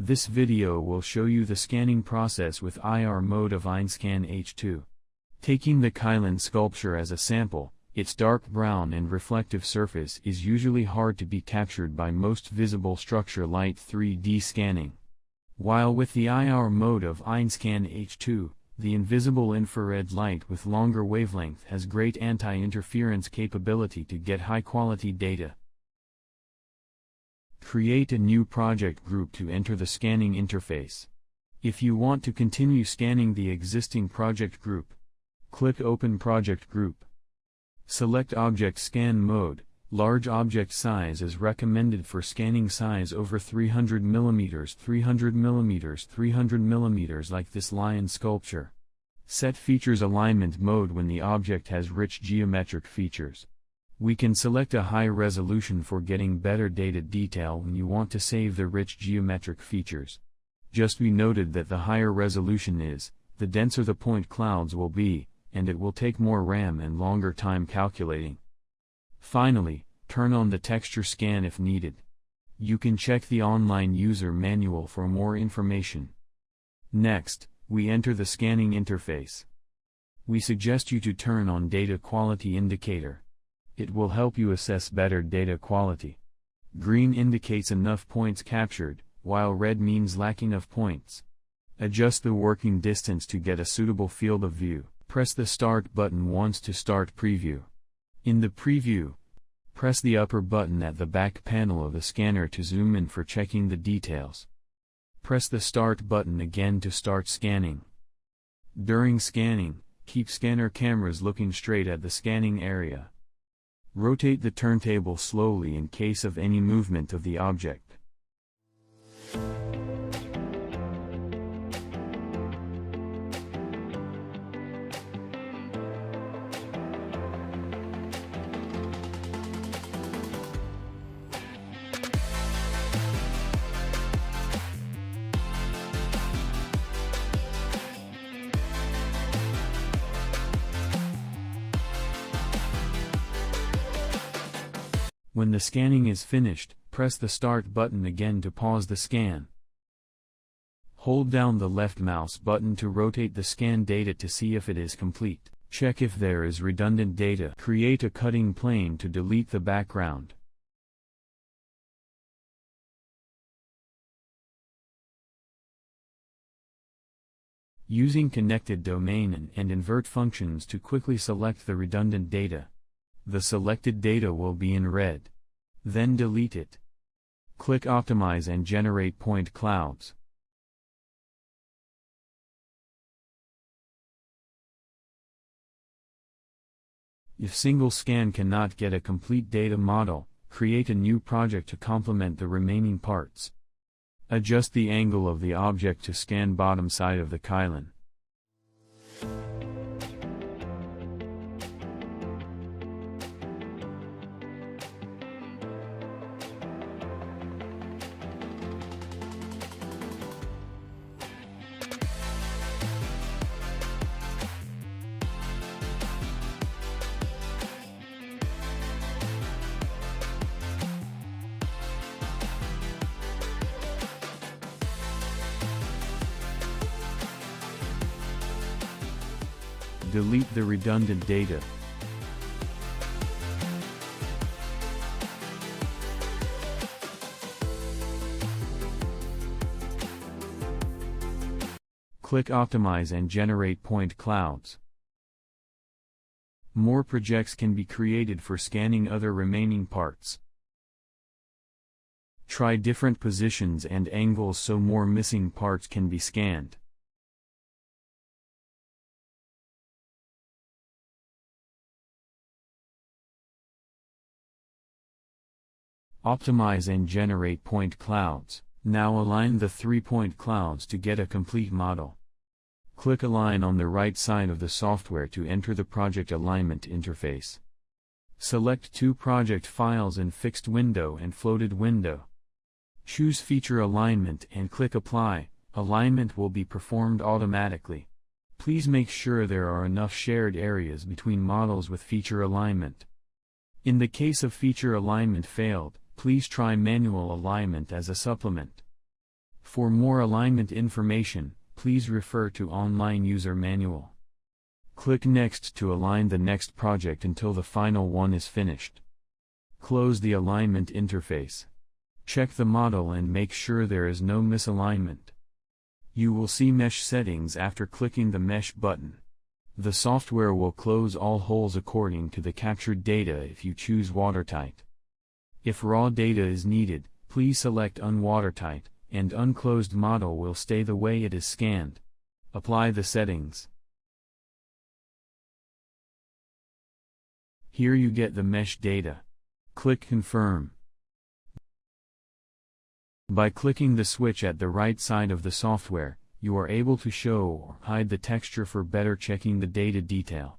This video will show you the scanning process with IR mode of EINSCAN H2. Taking the Kylan sculpture as a sample, its dark brown and reflective surface is usually hard to be captured by most visible structure light 3D scanning. While with the IR mode of EINSCAN H2, the invisible infrared light with longer wavelength has great anti-interference capability to get high-quality data. Create a new project group to enter the scanning interface. If you want to continue scanning the existing project group, click Open Project Group. Select Object Scan Mode. Large object size is recommended for scanning size over 300 mm, 300 mm, 300 mm like this lion sculpture. Set Features Alignment Mode when the object has rich geometric features. We can select a high resolution for getting better data detail when you want to save the rich geometric features. Just be noted that the higher resolution is, the denser the point clouds will be, and it will take more RAM and longer time calculating. Finally, turn on the texture scan if needed. You can check the online user manual for more information. Next, we enter the scanning interface. We suggest you to turn on Data Quality Indicator. It will help you assess better data quality. Green indicates enough points captured, while red means lacking of points. Adjust the working distance to get a suitable field of view. Press the Start button once to start preview. In the preview, press the upper button at the back panel of the scanner to zoom in for checking the details. Press the Start button again to start scanning. During scanning, keep scanner cameras looking straight at the scanning area. Rotate the turntable slowly in case of any movement of the object. When the scanning is finished, press the Start button again to pause the scan. Hold down the left mouse button to rotate the scan data to see if it is complete. Check if there is redundant data. Create a cutting plane to delete the background. Using connected domain and invert functions to quickly select the redundant data. The selected data will be in red. Then delete it. Click Optimize and generate point clouds. If single scan cannot get a complete data model, create a new project to complement the remaining parts. Adjust the angle of the object to scan bottom side of the Kylan. Delete the redundant data. Click Optimize and generate point clouds. More projects can be created for scanning other remaining parts. Try different positions and angles so more missing parts can be scanned. Optimize and generate point clouds. Now align the 3 point clouds to get a complete model. Click Align on the right side of the software to enter the project alignment interface. Select 2 project files in fixed window and floated window. Choose Feature Alignment and click Apply. Alignment will be performed automatically. Please make sure there are enough shared areas between models with feature alignment. In the case of feature alignment failed, please try manual alignment as a supplement. For more alignment information, please refer to Online User Manual. Click Next to align the next project until the final one is finished. Close the alignment interface. Check the model and make sure there is no misalignment. You will see Mesh settings after clicking the Mesh button. The software will close all holes according to the captured data if you choose watertight. If raw data is needed, please select Unwatertight, and unclosed model will stay the way it is scanned. Apply the settings. Here you get the mesh data. Click Confirm. By clicking the switch at the right side of the software, you are able to show or hide the texture for better checking the data detail.